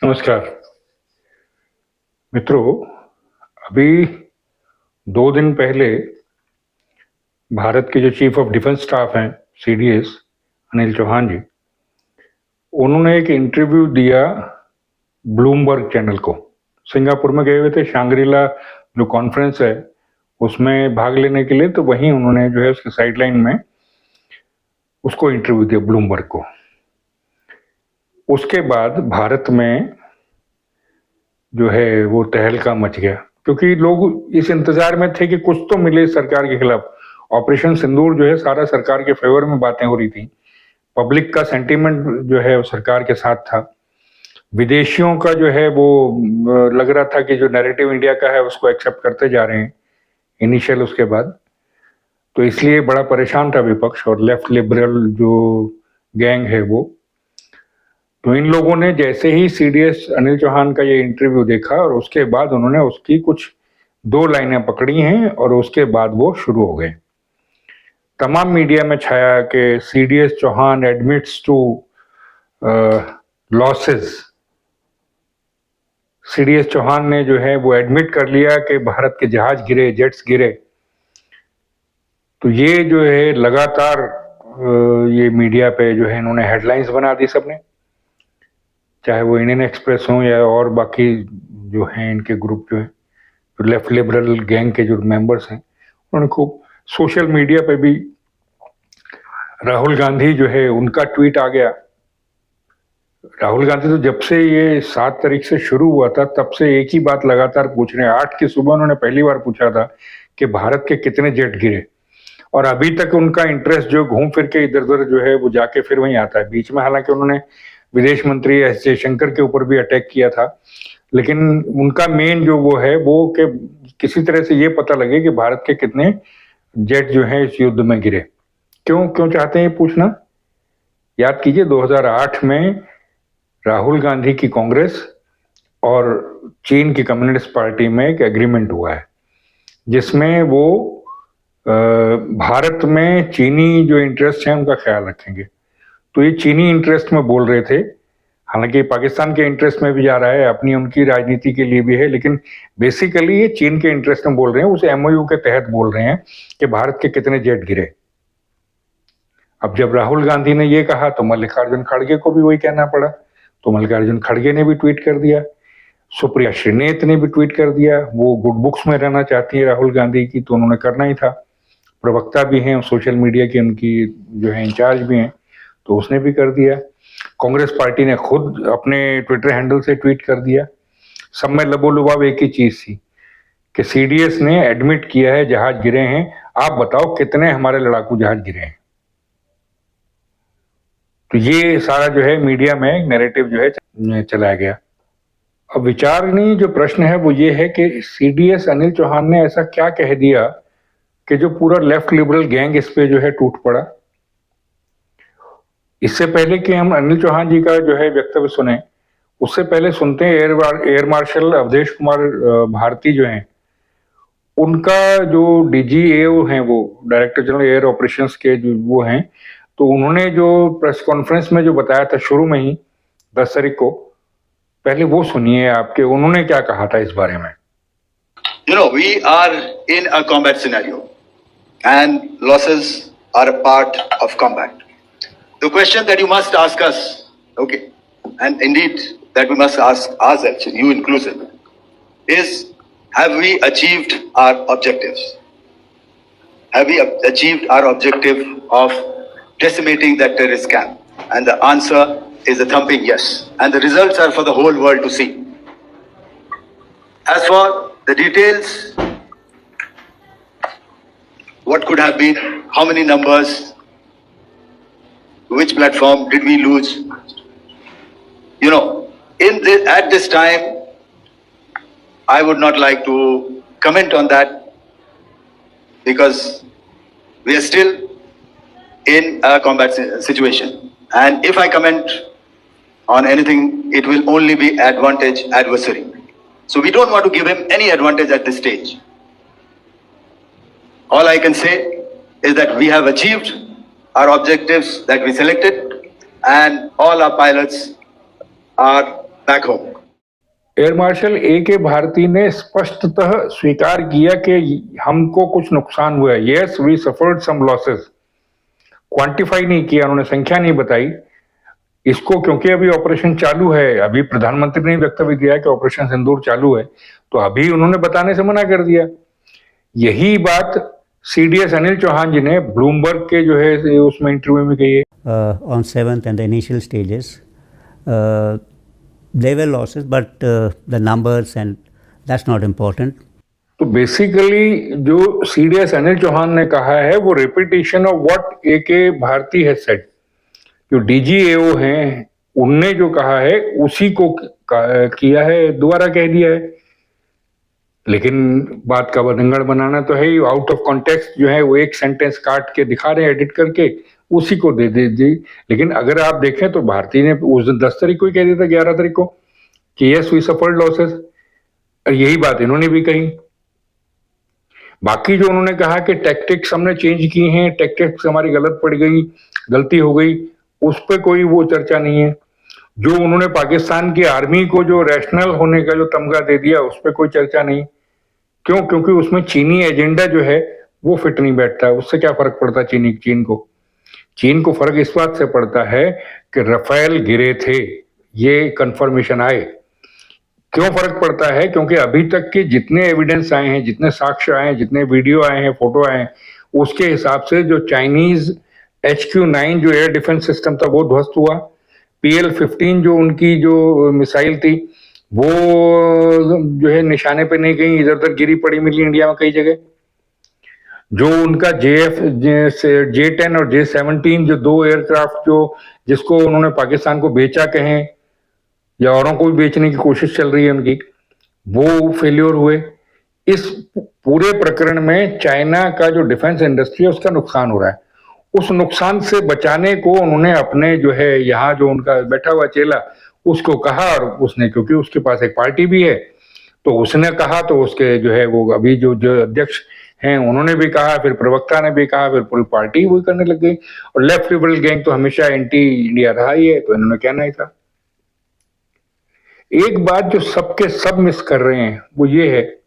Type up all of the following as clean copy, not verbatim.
नमस्कार मित्रों। अभी 2 दिन पहले भारत के जो चीफ ऑफ डिफेंस स्टाफ हैं सीडीएस अनिल चौहान जी, उन्होंने एक इंटरव्यू दिया ब्लूमबर्ग चैनल को। सिंगापुर में गए हुए थे, शांग्रीला जो कॉन्फ्रेंस है उसमें भाग लेने के लिए, तो वहीं उन्होंने जो है उसके साइडलाइन में उसको इंटरव्यू दिया ब्लूमबर्ग को। उसके बाद भारत में जो है वो तहलका मच गया, क्योंकि लोग इस इंतजार में थे कि कुछ तो मिले सरकार के खिलाफ। ऑपरेशन सिंदूर जो है सारा सरकार के फेवर में बातें हो रही थी, पब्लिक का सेंटीमेंट जो है वो सरकार के साथ था। विदेशियों का जो है वो लग रहा था कि जो नैरेटिव इंडिया का है उसको एक्सेप्ट करते जा रहे हैं इनिशियल। उसके बाद तो इसलिए बड़ा परेशान था विपक्ष और लेफ्ट लिबरल जो गैंग है वो। तो इन लोगों ने जैसे ही सीडीएस अनिल चौहान का ये इंटरव्यू देखा और उसके बाद उन्होंने उसकी कुछ 2 लाइनें पकड़ी हैं और उसके बाद वो शुरू हो गए। तमाम मीडिया में छाया कि CDS Chauhan admits to losses. CDS Chauhan ने जो है वो एडमिट कर लिया कि भारत के जहाज गिरे, जेट्स गिरे। तो ये जो है लगातार ये मीडिया पे जो है इन्होंने हेडलाइंस बना दी सबने, चाहे वो इंडियन एक्सप्रेस हो या और बाकी जो हैं इनके ग्रुप जो है, जो लेफ्ट लिबरल गैंग के जो मेंबर्स हैं, उन्होंने खूब सोशल मीडिया पे भी। राहुल गांधी जो है उनका ट्वीट आ गया। राहुल गांधी तो जब से ये 7 तारीख से शुरू हुआ था तब से एक ही बात लगातार पूछ रहे हैं। 8 की सुबह उन्होंने पहली बार पूछा था कि भारत के कितने जेट गिरे, और अभी तक उनका इंटरेस्ट जो घूम फिर के इधर उधर जो है वो जाके फिर वहीं आता है। बीच में हालांकि उन्होंने विदेश मंत्री एस जयशंकर के ऊपर भी अटैक किया था, लेकिन उनका मेन जो वो है वो कि किसी तरह से ये पता लगे कि भारत के कितने जेट जो है इस युद्ध में गिरे। क्यों क्यों चाहते हैं ये पूछना? याद कीजिए 2008 में राहुल गांधी की कांग्रेस और चीन की कम्युनिस्ट पार्टी में एक एग्रीमेंट हुआ है जिसमें वो भारत में चीनी जो इंटरेस्ट है उनका ख्याल रखेंगे। तो ये चीनी इंटरेस्ट में बोल रहे थे, हालांकि पाकिस्तान के इंटरेस्ट में भी जा रहा है, अपनी उनकी राजनीति के लिए भी है, लेकिन बेसिकली ये चीन के इंटरेस्ट में बोल रहे हैं। उस एमओयू के तहत बोल रहे हैं कि भारत के कितने जेट गिरे। अब जब राहुल गांधी ने ये कहा तो मल्लिकार्जुन खड़गे को भी वही कहना पड़ा। तो मल्लिकार्जुन खड़गे ने भी ट्वीट कर दिया, सुप्रिया श्रीनेत ने भी ट्वीट कर दिया। वो गुड बुक्स में रहना चाहती है राहुल गांधी की, तो उन्होंने करना ही था। प्रवक्ता भी हैं, सोशल मीडिया की उनकी जो है इंचार्ज भी हैं, तो उसने भी कर दिया। कांग्रेस पार्टी ने खुद अपने ट्विटर हैंडल से ट्वीट कर दिया। सब में लबोलुबाव एक ही चीज थी कि सीडीएस ने एडमिट किया है जहाज गिरे हैं, आप बताओ कितने हमारे लड़ाकू जहाज गिरे हैं। तो ये सारा जो है मीडिया में नैरेटिव जो है चलाया गया। अब विचारणीय जो प्रश्न है वो ये है कि सीडीएस अनिल चौहान ने ऐसा क्या कह दिया कि जो पूरा लेफ्ट लिबरल गैंग इस पे जो है टूट पड़ा। इससे पहले कि हम अनिल चौहान जी का जो है वक्तव्य सुने, उससे पहले सुनते हैं एयर मार्शल अवधेश कुमार भारती जो हैं, उनका जो डीजीएओ हैं, वो डायरेक्टर जनरल एयर ऑपरेशंस के जो वो हैं, तो उन्होंने जो प्रेस कॉन्फ्रेंस में जो बताया था शुरू में ही 10 तारीख को, पहले वो सुनिए आपके उन्होंने क्या कहा था इस बारे में। We are in a combat scenario and losses are a part of combat. The question that you must ask us, okay, and indeed that we must ask ourselves, you inclusive, is have we achieved our objectives? Have we achieved our objective of decimating that terrorist camp? And the answer is a thumping yes. And the results are for the whole world to see. As for the details, what could have been, how many numbers, which platform did we lose? At this time, I would not like to comment on that because we are still in a combat situation. And if I comment on anything, it will only be advantage adversary. So we don't want to give him any advantage at this stage. All I can say is that we have achieved our objectives that we selected, and all our pilots are back home. Air marshal A के भारती ने स्पष्टतः स्वीकार किया कि हमको कुछ नुकसान हुआ है। Yes, we suffered some losses. Quantify नहीं किया उन्होंने, संख्या नहीं बताई इसको, क्योंकि अभी ऑपरेशन चालू है। अभी प्रधानमंत्री ने वक्तव्य दिया कि ऑपरेशन सिंदूर चालू है, तो अभी उन्होंने बताने से मना कर दिया। यही बात सीडीएस अनिल चौहान जी ने ब्लूमबर्ग के जो है उसमें इंटरव्यू में कही है। On 7th and the initial stages, there were losses, but the numbers and that's not important. तो बेसिकली जो सीडीएस अनिल चौहान ने कहा है वो रिपीटेशन ऑफ व्हाट ए के भारती है सेड। जो डीजीएओ हैं उनने जो कहा है उसी को किया है, दोबारा कह दिया है। लेकिन बात का बतंगड़ बनाना तो है ही। आउट ऑफ कॉन्टेक्स्ट जो है वो एक सेंटेंस काट के दिखा रहे हैं एडिट करके, उसी को दे दी। लेकिन अगर आप देखें तो भारती ने उस दिन 10 तारीख को ही कह दिया था, 11 तारीख को, कि यस वी सफर्ड लॉसेस। और यही बात इन्होंने भी कही। बाकी जो उन्होंने कहा कि टैक्टिक्स हमने चेंज की हैं, टैक्टिक्स हमारी गलत पड़ गई, गलती हो गई, उस पर कोई वो चर्चा नहीं है। जो उन्होंने पाकिस्तान की आर्मी को जो रैशनल होने का जो तमगा दे दिया, उस पर कोई चर्चा नहीं। क्यों? क्योंकि उसमें चीनी एजेंडा जो है वो फिट नहीं बैठता। उससे क्या फर्क पड़ता चीन को फर्क इस बात से पड़ता है कि राफेल गिरे थे, ये कंफर्मेशन आए। क्यों फर्क पड़ता है? क्योंकि अभी तक के जितने एविडेंस आए हैं, जितने साक्ष्य आए हैं, जितने वीडियो आए हैं, फोटो आए हैं, उसके हिसाब से जो चाइनीज HQ-9 जो एयर डिफेंस सिस्टम था वो ध्वस्त हुआ। PL-15 जो उनकी जो मिसाइल थी वो जो है निशाने पे नहीं गई, इधर उधर गिरी पड़ी मिली इंडिया में कई जगह। जो उनका J-10 और J-17 जो 2 एयरक्राफ्ट जो जिसको उन्होंने पाकिस्तान को बेचा कहें या औरों को भी बेचने की कोशिश चल रही है उनकी, वो फेल्योर हुए। इस पूरे प्रकरण में चाइना का जो डिफेंस इंडस्ट्री है उसका नुकसान हो रहा है। उस नुकसान से बचाने को उन्होंने अपने जो है यहाँ जो उनका बैठा हुआ चेला उसको कहा, और उसने, क्योंकि उसके पास एक पार्टी भी है, तो उसने कहा, तो उसके जो है वो अभी जो अध्यक्ष हैं उन्होंने भी कहा, फिर प्रवक्ता ने भी कहा, फिर पूरी पार्टी वही करने लग गई। और लेफ्ट लिबरल गैंग तो हमेशा एंटी इंडिया रहा ही है, तो इन्होंने कहना ही था। एक बात जो सबके सब मिस कर रहे हैं वो ये है,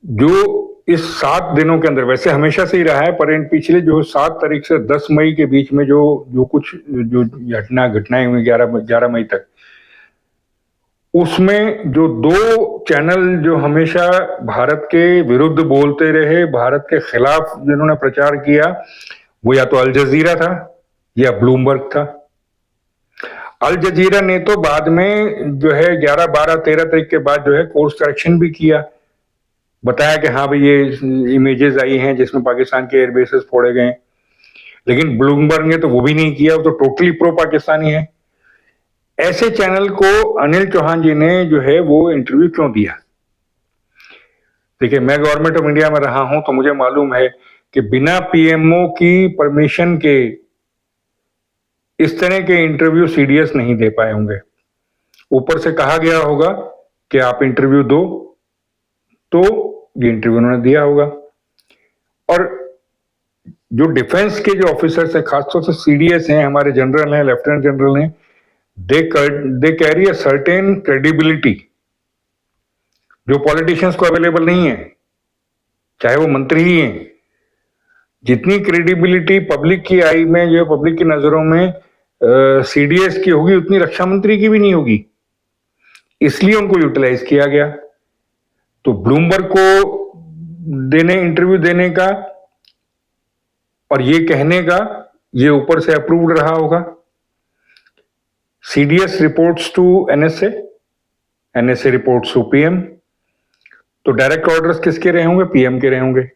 जो इस 7 दिनों के अंदर, वैसे हमेशा से ही रहा है, पर इन पिछले जो 7 तारीख से 10 मई के बीच में जो कुछ जो घटनाएं हुई 11 मई तक, उसमें जो 2 चैनल जो हमेशा भारत के विरुद्ध बोलते रहे, भारत के खिलाफ जिन्होंने प्रचार किया, वो या तो अल जजीरा था या ब्लूमबर्ग था। अल जजीरा ने तो बाद में जो है 11, 12, 13 तारीख के बाद जो है कोर्स करेक्शन भी किया, बताया कि हाँ भाई ये इमेजेस आई हैं जिसमें पाकिस्तान के एयरबेसेस फोड़े गए। लेकिन ब्लूमबर्ग ने तो वो भी नहीं किया, वो तो टोटली प्रो पाकिस्तानी है। ऐसे चैनल को अनिल चौहान जी ने जो है वो इंटरव्यू क्यों दिया? देखिए, मैं गवर्नमेंट ऑफ इंडिया में रहा हूं तो मुझे मालूम है कि बिना पीएमओ की परमिशन के इस तरह के इंटरव्यू सीडीएस नहीं दे पाए होंगे। ऊपर से कहा गया होगा कि आप इंटरव्यू दो, तो ये इंटरव्यू उन्होंने दिया होगा। और जो डिफेंस के जो ऑफिसर्स हैं, खासतौर से सीडीएस हैं, हमारे जनरल हैं, लेफ्टिनेंट जनरल हैं, they carry a certain credibility जो पॉलिटिशियंस को अवेलेबल नहीं है, चाहे वो मंत्री ही हैं। जितनी क्रेडिबिलिटी पब्लिक की आई में, जो पब्लिक की नजरों में सीडीएस की होगी, उतनी रक्षा मंत्री की भी नहीं होगी। इसलिए उनको यूटिलाइज किया गया। तो ब्लूमबर्ग को इंटरव्यू देने का और ये कहने का, ये ऊपर से अप्रूव्ड रहा होगा। CDS reports to NSA, NSA reports to PM. तो डायरेक्ट ऑर्डर्स किसके रहे होंगे? पीएम के रहे होंगे।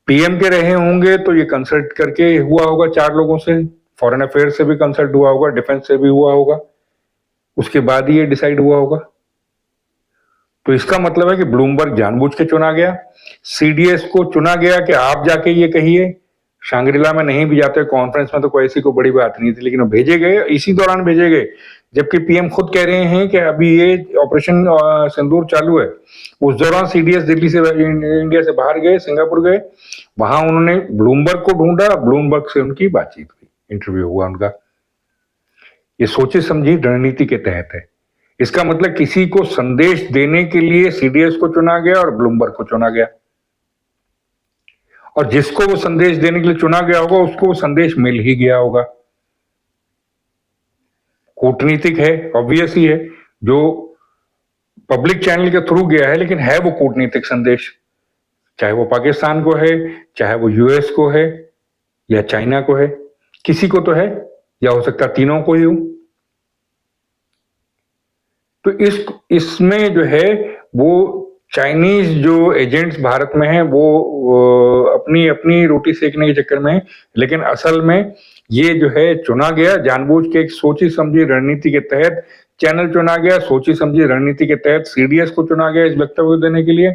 पीएम के रहे होंगे तो ये कंसल्ट करके हुआ होगा 4 लोगों से, फॉरेन अफेयर्स से भी कंसल्ट हुआ होगा, डिफेंस से भी हुआ होगा, उसके बाद ही ये डिसाइड हुआ होगा। तो इसका मतलब है कि ब्लूमबर्ग जानबूझ के चुना गया, सीडीएस को चुना गया कि आप जाके ये कहिए। शांग्रीला में नहीं भी जाते, कॉन्फ्रेंस में तो कोई ऐसी कोई बड़ी बात नहीं थी, लेकिन वो भेजे गए, इसी दौरान भेजे गए जबकि पीएम खुद कह रहे हैं कि अभी ये ऑपरेशन सिंदूर चालू है। उस दौरान सीडीएस दिल्ली से, इंडिया से बाहर गए, सिंगापुर गए, वहां उन्होंने ब्लूमबर्ग को ढूंढा, ब्लूमबर्ग से उनकी बातचीत हुई, इंटरव्यू हुआ उनका। ये सोची समझी रणनीति के तहत है। इसका मतलब किसी को संदेश देने के लिए सीडीएस को चुना गया और ब्लूमबर्ग को चुना गया, और जिसको वो संदेश देने के लिए चुना गया होगा उसको वो संदेश मिल ही गया होगा। कूटनीतिक है, ऑब्वियस ही है, जो पब्लिक चैनल के थ्रू गया है, लेकिन है वो कूटनीतिक संदेश, चाहे वो पाकिस्तान को है, चाहे वो यूएस को है या चाइना को है, किसी को तो है, या हो सकता है तीनों को ही हो। तो इसमें जो है वो चाइनीज जो एजेंट्स भारत में हैं वो अपनी अपनी रोटी सेकने के चक्कर में है, लेकिन असल में ये जो है चुना गया जानबूझ के, एक सोची समझी रणनीति के तहत चैनल चुना गया, सोची समझी रणनीति के तहत सीडीएस को चुना गया इस वक्तव्य देने के लिए।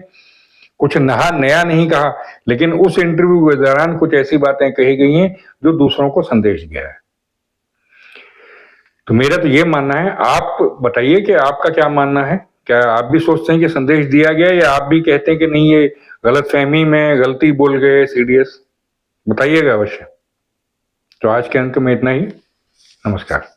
कुछ नया नहीं कहा, लेकिन उस इंटरव्यू के दौरान कुछ ऐसी बातें कही गई हैं जो दूसरों को संदेश गया है। तो मेरा तो ये मानना है, आप बताइए कि आपका क्या मानना है, क्या आप भी सोचते हैं कि संदेश दिया गया, या आप भी कहते हैं कि नहीं ये गलतफहमी में गलती बोल गए सीडीएस? बताइएगा अवश्य। तो आज के अंक में इतना ही। नमस्कार।